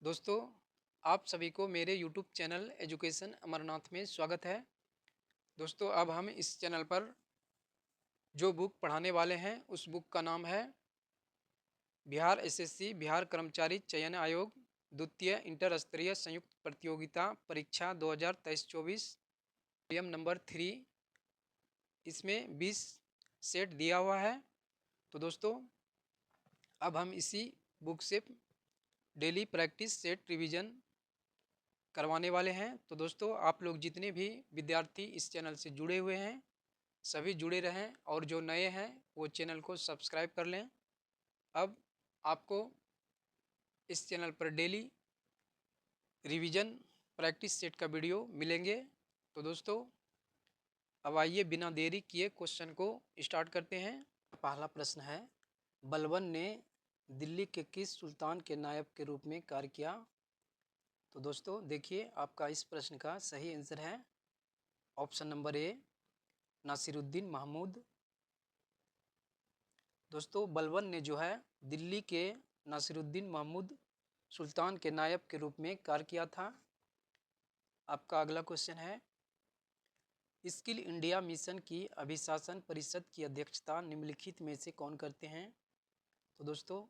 दोस्तों, आप सभी को मेरे यूट्यूब चैनल एजुकेशन अमरनाथ में स्वागत है। दोस्तों, अब हम इस चैनल पर जो बुक पढ़ाने वाले हैं उस बुक का नाम है बिहार एसएससी बिहार कर्मचारी चयन आयोग द्वितीय इंटर स्तरीय संयुक्त प्रतियोगिता परीक्षा 2023-24 नियम नंबर 3। इसमें 20 सेट दिया हुआ है। तो दोस्तों, अब हम इसी बुक से डेली प्रैक्टिस सेट रिवीजन करवाने वाले हैं। तो दोस्तों, आप लोग जितने भी विद्यार्थी इस चैनल से जुड़े हुए हैं सभी जुड़े रहें, और जो नए हैं वो चैनल को सब्सक्राइब कर लें। अब आपको इस चैनल पर डेली रिवीजन प्रैक्टिस सेट का वीडियो मिलेंगे। तो दोस्तों, अब आइए बिना देरी किए क्वेश्चन को स्टार्ट करते हैं। पहला प्रश्न है, बलबन ने दिल्ली के किस सुल्तान के नायब के रूप में कार्य किया? तो दोस्तों देखिए, आपका इस प्रश्न का सही आंसर है option number A, Nasiruddin Mahmud. दोस्तों, बलबन ने जो है दिल्ली के नासिरुद्दीन महमूद सुल्तान के नायब के रूप में कार्य किया था। आपका अगला क्वेश्चन है, स्किल इंडिया मिशन की अभिशासन परिषद की अध्यक्षता निम्नलिखित में से कौन करते हैं? तो दोस्तों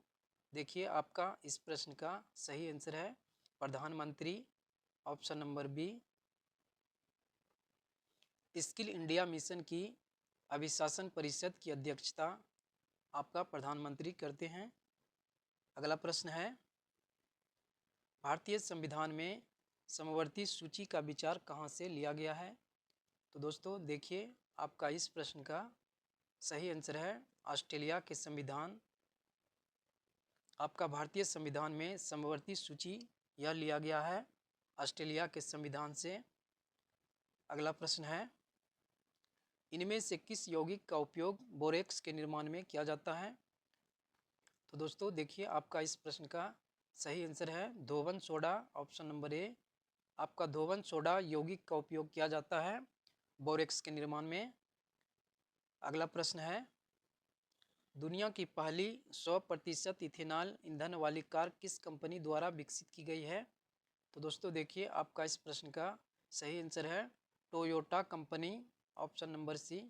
देखिए, आपका इस प्रश्न का सही आंसर है प्रधानमंत्री, option number B. Skill India Mission की अभिशासन परिषद की अध्यक्षता आपका प्रधानमंत्री करते हैं। अगला प्रश्न है, भारतीय संविधान में समवर्ती सूची का विचार कहाँ से लिया गया है? तो दोस्तों देखिए, आपका इस प्रश्न का सही आंसर है ऑस्ट्रेलिया के संविधान। आपका भारतीय संविधान में समवर्ती सूची यह लिया गया है ऑस्ट्रेलिया के संविधान से। अगला प्रश्न है, इनमें से किस यौगिक का उपयोग बोरेक्स के निर्माण में किया जाता है? तो दोस्तों देखिए, आपका इस प्रश्न का सही आंसर है धोवन सोडा, ऑप्शन नंबर ए। आपका धोवन सोडा यौगिक का उपयोग किया जाता है बोरेक्स के निर्माण में। अगला प्रश्न है, दुनिया की पहली 100% इथेनॉल ईंधन वाली कार किस कंपनी द्वारा विकसित की गई है? तो दोस्तों देखिए, आपका इस प्रश्न का सही आंसर है Toyota company, option number C.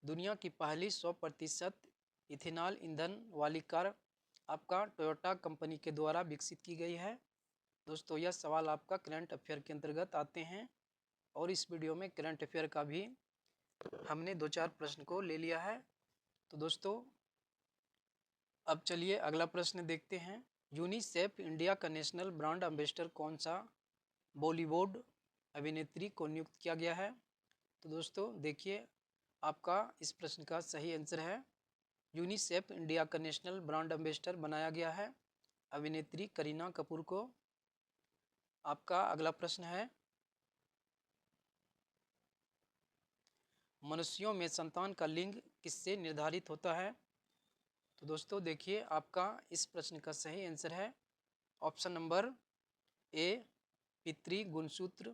दुनिया की पहली 100% इथेनॉल ईंधन वाली कार आपका टोयोटा कंपनी के द्वारा विकसित की गई है। दोस्तों, यह सवाल आपका करंट अफेयर के अंतर्गत आते हैं, और इस वीडियो में करंट अफेयर का भी हमने 2-4 प्रश्न को ले लिया है। तो दोस्तों, अब चलिए अगला प्रश्न देखते हैं। यूनिसेफ इंडिया का नेशनल ब्रांड एम्बेसडर कौन सा बॉलीवुड अभिनेत्री को नियुक्त किया गया है? तो दोस्तों देखिए, आपका इस प्रश्न का सही आंसर है यूनिसेफ इंडिया का नेशनल ब्रांड एम्बेसडर बनाया गया है अभिनेत्री करीना कपूर को। आपका अगला प्रश्न है, मनुष्यों में संतान का लिंग किससे निर्धारित होता है? तो दोस्तों देखिए, आपका इस प्रश्न का सही आंसर है ऑप्शन नंबर ए, पितृ गुणसूत्र।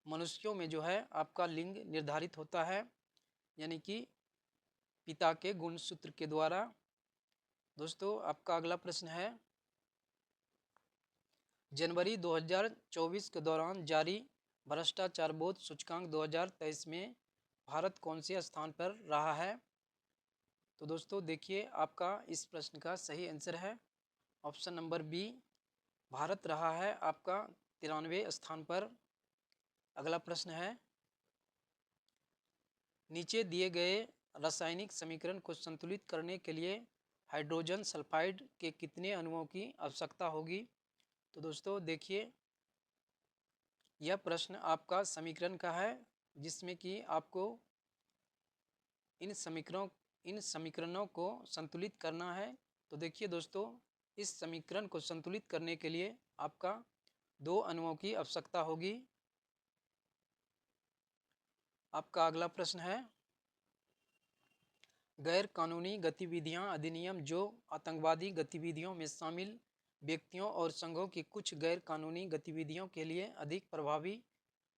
मनुष्यों में जो है आपका लिंग निर्धारित होता है यानी कि पिता के गुणसूत्र के द्वारा। दोस्तों, आपका अगला प्रश्न है, जनवरी 2024 के दौरान जारी भ्रष्टाचार बोध सूचकांक 2023 में भारत कौन से स्थान पर रहा है? तो दोस्तों देखिए, आपका इस प्रश्न का सही आंसर है ऑप्शन नंबर बी, भारत रहा है आपका 93वें स्थान पर। अगला प्रश्न है, नीचे दिए गए रासायनिक समीकरण को संतुलित करने के लिए हाइड्रोजन सल्फाइड के कितने अणुओं की आवश्यकता होगी? तो दोस्तों देखिए, यह प्रश्न आपका समीकरण का है जिसमें कि आपको इन समीकरणों को संतुलित करना है। तो देखिए दोस्तों, इस समीकरण को संतुलित करने के लिए आपका 2 अणुओं की आवश्यकता होगी। आपका अगला प्रश्न है, गैर कानूनी गतिविधियां अधिनियम जो आतंकवादी गतिविधियों में शामिल व्यक्तियों और संघों की कुछ गैर कानूनी गतिविधियों के लिए अधिक प्रभावी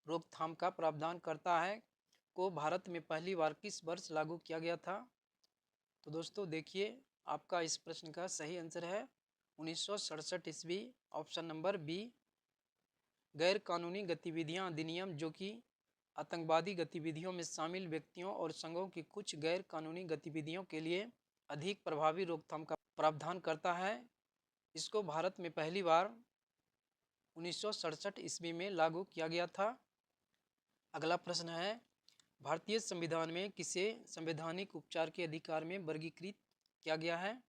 रोकथाम का प्रावधान करता है को भारत में पहली बार किस वर्ष लागू किया गया था? तो दोस्तों देखिए, आपका इस प्रश्न का सही आंसर है 1967 ईस्वी। Option number B. गैर कानूनी गतिविधियां अधिनियम, जो कि आतंकवादी गतिविधियों में शामिल व्यक्तियों और संघों की कुछ गैर कानूनी गतिविधियों के लिए अधिक प्रभावी रोकथाम का प्रावधान करता है। इसको भारत में पहली बार 1967 ईस्वी में लागू किया गया था। अगला प्रश्न है, भारतीय संविधान में किसे संवैधानिक उपचार के अधिकार में वर्गीकृत किया गया है?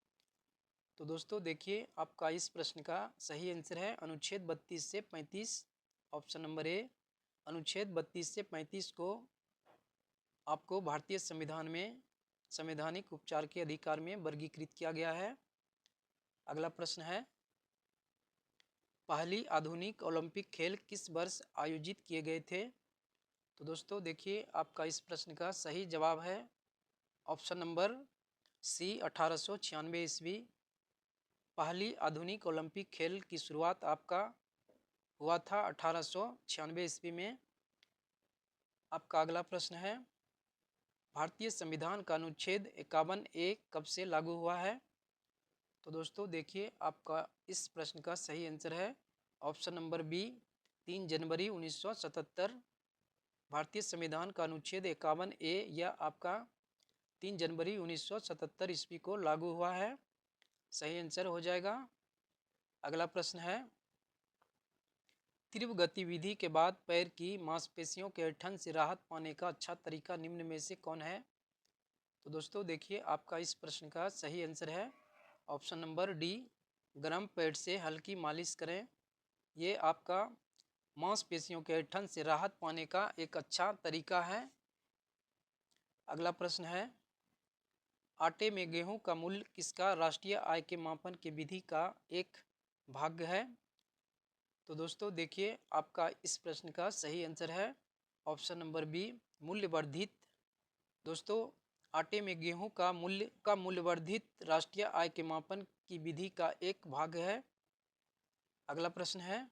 तो दोस्तों देखिए, आपका इस प्रश्न का सही आंसर है अनुच्छेद 32 से 35। ऑप्शन नंबर ए। अनुच्छेद 32 से 35 को आपको भारतीय संविधान में संवैधानिक उपचार के अधिकार में वर्गीकृत किया गया है। अगला प्रश्न है, पहली आधुनिक ओलंपिक खेल किस वर्ष आयोजित किए गए थे? तो दोस्तों देखिए, आपका इस प्रश्न का सही जवाब है ऑप्शन नंबर सी 1896 ईस्वी। पहली आधुनिक ओलंपिक खेल की शुरुआत आपका हुआ था 1896 ईस्वी में। आपका अगला प्रश्न है, भारतीय संविधान का अनुच्छेद 51A कब से लागू हुआ है? तो दोस्तों देखिए, आपका इस प्रश्न का सही आंसर है ऑप्शन नंबर बी 3 जनवरी 1977। भारतीय संविधान का अनुच्छेद 51A यह आपका 3 जनवरी 1977 ईस्वी को लागू हुआ है। सही आंसर हो जाएगा। अगला प्रश्न है, तीव्र गतिविधि के बाद पैर की मांसपेशियों के ऐंठन से राहत पाने का अच्छा तरीका निम्न में से कौन है? तो दोस्तों देखिए, आपका इस प्रश्न का सही आंसर है ऑप्शन नंबर डी, गर्म पैड से हल्की मालिश करें। ये आपका मांसपेशियों के ऐंठन से राहत पाने का एक अच्छा तरीका है। अगला प्रश्न है, आटे में गेहूं का मूल्य किसका राष्ट्रीय आय के मापन की विधि का एक भाग है? तो दोस्तों देखिए, आपका इस प्रश्न का सही आंसर है ऑप्शन नंबर बी, मूल्य वर्धित। दोस्तों, आटे में गेहूं का मूल्य वर्धित राष्ट्रीय आय के मापन की विधि का एक भाग है। अगला प्रश्न है,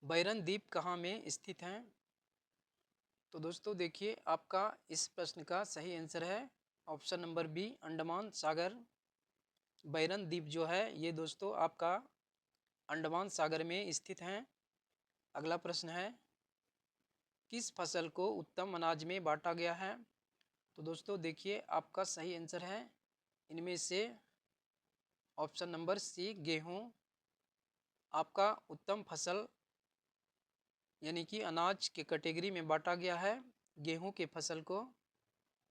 बैरन द्वीप कहाँ में स्थित हैं? तो दोस्तों देखिए, आपका इस प्रश्न का सही आंसर है ऑप्शन नंबर बी, अंडमान सागर। बैरन द्वीप जो है ये दोस्तों आपका अंडमान सागर में स्थित हैं। अगला प्रश्न है, किस फसल को उत्तम अनाज में बांटा गया है? तो दोस्तों देखिए, आपका सही आंसर है इनमें से ऑप्शन नंबर सी, गेहूं। आपका उत्तम फसल यानी कि अनाज के कैटेगरी में बांटा गया है गेहूं के फसल को।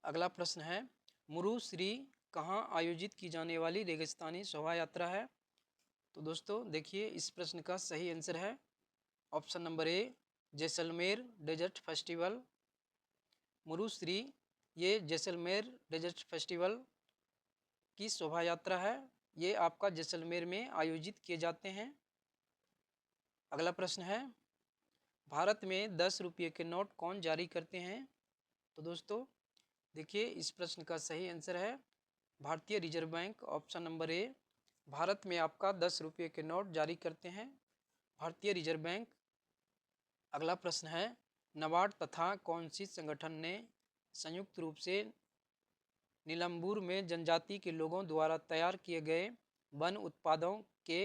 अगला प्रश्न है, मुरुश्री कहाँ आयोजित की जाने वाली रेगिस्तानी शोभा यात्रा है? तो दोस्तों देखिए, इस प्रश्न का सही आंसर है option number A, Jaisalmer desert festival. मुरुश्री ये जैसलमेर डेजर्ट फेस्टिवल की शोभा यात्रा है। ये आपका जैसलमेर में आयोजित किए जाते हैं। अगला प्रश्न है, भारत में 10 रुपये के नोट कौन जारी करते हैं? तो दोस्तों देखिए, इस प्रश्न का सही आंसर है भारतीय रिजर्व बैंक। ऑप्शन नंबर ए, भारत में आपका 10 रुपये के नोट जारी करते हैं भारतीय रिजर्व बैंक। अगला प्रश्न है, नाबार्ड तथा कौन सी संगठन ने संयुक्त रूप से नीलम्बूर में जनजाति के लोगों द्वारा तैयार किए गए वन उत्पादों के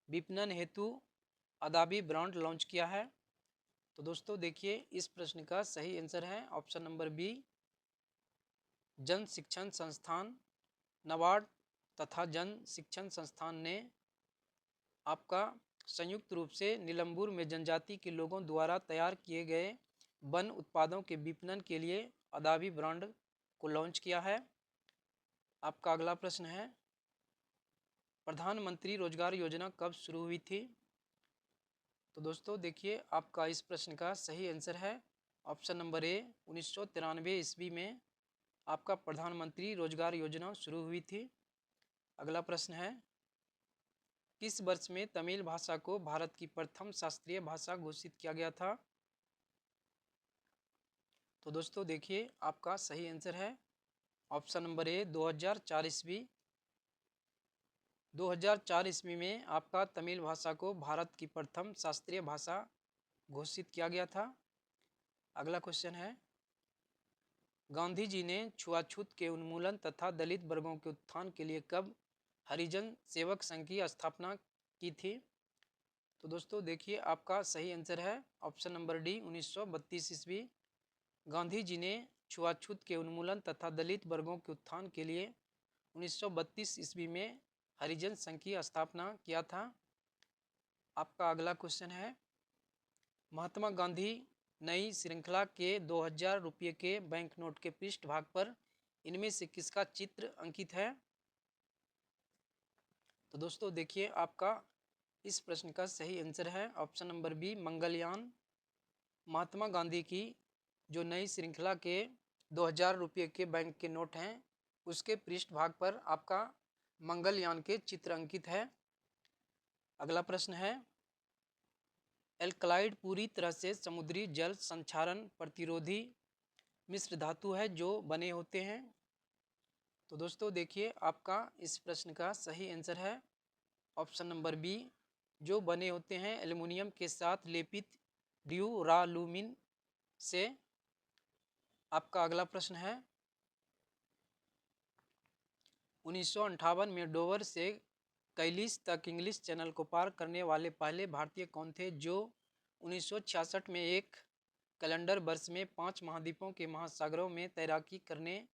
विपणन हेतु अदाबी ब्रांड लॉन्च किया है? तो दोस्तों देखिए, इस प्रश्न का सही आंसर है ऑप्शन नंबर बी, जन शिक्षण संस्थान। नाबार्ड तथा जन शिक्षण संस्थान ने आपका संयुक्त रूप से नीलम्बूर में जनजाति के लोगों द्वारा तैयार किए गए वन उत्पादों के विपणन के लिए अदाबी ब्रांड को लॉन्च किया है। आपका अगला प्रश्न है, प्रधानमंत्री रोजगार योजना कब शुरू हुई थी? तो दोस्तों देखिए, आपका इस प्रश्न का सही आंसर है ऑप्शन नंबर ए, 1993 ईस्वी में आपका प्रधानमंत्री रोजगार योजना शुरू हुई थी। अगला प्रश्न है, किस वर्ष में तमिल भाषा को भारत की प्रथम शास्त्रीय भाषा घोषित किया गया था? तो दोस्तों देखिए, आपका सही आंसर है ऑप्शन नंबर ए, 2004 ईस्वी। 2004 ईस्वी में आपका तमिल भाषा को भारत की प्रथम शास्त्रीय भाषा घोषित किया गया था। अगला क्वेश्चन है, गांधी जी ने छुआछूत के उन्मूलन तथा दलित वर्गों के उत्थान के लिए कब हरिजन सेवक संघ की स्थापना की थी? तो दोस्तों देखिए आपका सही आंसर है ऑप्शन नंबर डी 1932 ईस्वी। गांधी जी ने छुआछूत के उन्मूलन तथा दलित वर्गों के उत्थान के लिए 1932 ईस्वी में हरिजन संघ की स्थापना किया था। आपका अगला क्वेश्चन है, महात्मा गांधी नई श्रृंखला के 2000 रुपये के बैंक नोट के पृष्ठभाग पर इनमें से किसका चित्र अंकित है? तो दोस्तों देखिए आपका इस प्रश्न का सही आंसर है option number B Mangalyaan. Mahatma Gandhi की जो नई श्रृंखला के 2000 रुपये के बैंक के नोट हैं उसके पृष्ठभाग पर आपका मंगलयान के चित्र अंकित है। अगला प्रश्न है, एल्कलाइड पूरी तरह से समुद्री जल संक्षारण प्रतिरोधी मिश्र धातु है जो बने होते हैं। तो दोस्तों देखिए आपका इस प्रश्न का सही आंसर है ऑप्शन नंबर बी, जो बने होते हैं एल्युमिनियम के साथ लेपित ड्यूरालुमिन से। आपका अगला प्रश्न है, 1958 में डोवर से कैलिस तक इंग्लिश चैनल को पार करने वाले पहले भारतीय कौन थे, जो 1966 में एक कैलेंडर वर्ष में 5 महाद्वीपों के महासागरों में तैराकी करने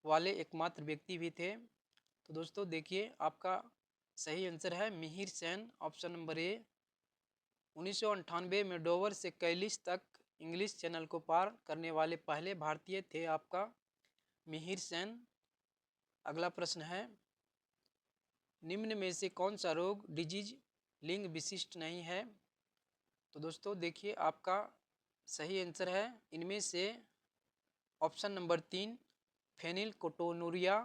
वाले एकमात्र व्यक्ति भी थे? तो दोस्तों देखिए आपका सही आंसर है मिहिर सेन ऑप्शन नंबर ए। 1998 में डोवर से कैलिस तक इंग्लिश चैनल को पार करने वाले पहले भारतीय थे आपका मिहिर सेन। अगला प्रश्न है, निम्न में से कौन सा रोग डिजीज लिंग विशिष्ट नहीं है? तो दोस्तों देखिए आपका सही आंसर है इनमें से ऑप्शन नंबर 3 फेनिलकोटोनुरिया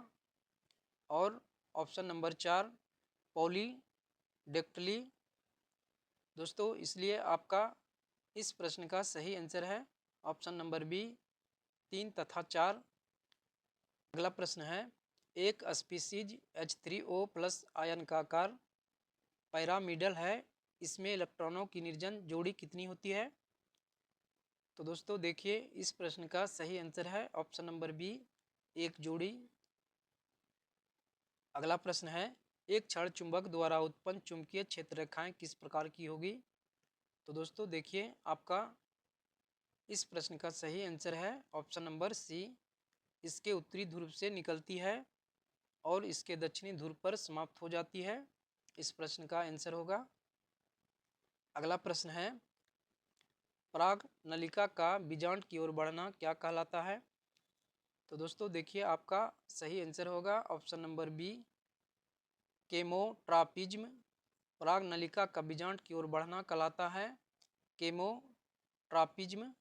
और ऑप्शन नंबर 4 पॉलीडेक्टली। दोस्तों इसलिए आपका इस प्रश्न का सही आंसर है ऑप्शन नंबर बी 3 तथा 4। अगला प्रश्न है, एक स्पीसीज H3O+ आयन का आकार पैरामिडल है, इसमें इलेक्ट्रॉनों की निर्जन जोड़ी कितनी होती है? तो दोस्तों देखिए इस प्रश्न का सही आंसर है ऑप्शन नंबर बी 1 जोड़ी। अगला प्रश्न है, एक क्षण चुंबक द्वारा उत्पन्न चुंबकीय क्षेत्र रेखाएं किस प्रकार की होगी? तो दोस्तों देखिए आपका इस प्रश्न का सही आंसर है ऑप्शन नंबर सी, इसके उत्तरी ध्रुव से निकलती है और इसके दक्षिणी ध्रुव पर समाप्त हो जाती है। इस प्रश्न का आंसर होगा। अगला प्रश्न है, पराग नलिका का बीजांड की ओर बढ़ना क्या कहलाता है? तो दोस्तों देखिए आपका सही आंसर होगा ऑप्शन नंबर बी केमोट्रापिज्म। पराग नलिका का बीजांड की ओर बढ़ना कहलाता है केमोट्रापिज्म।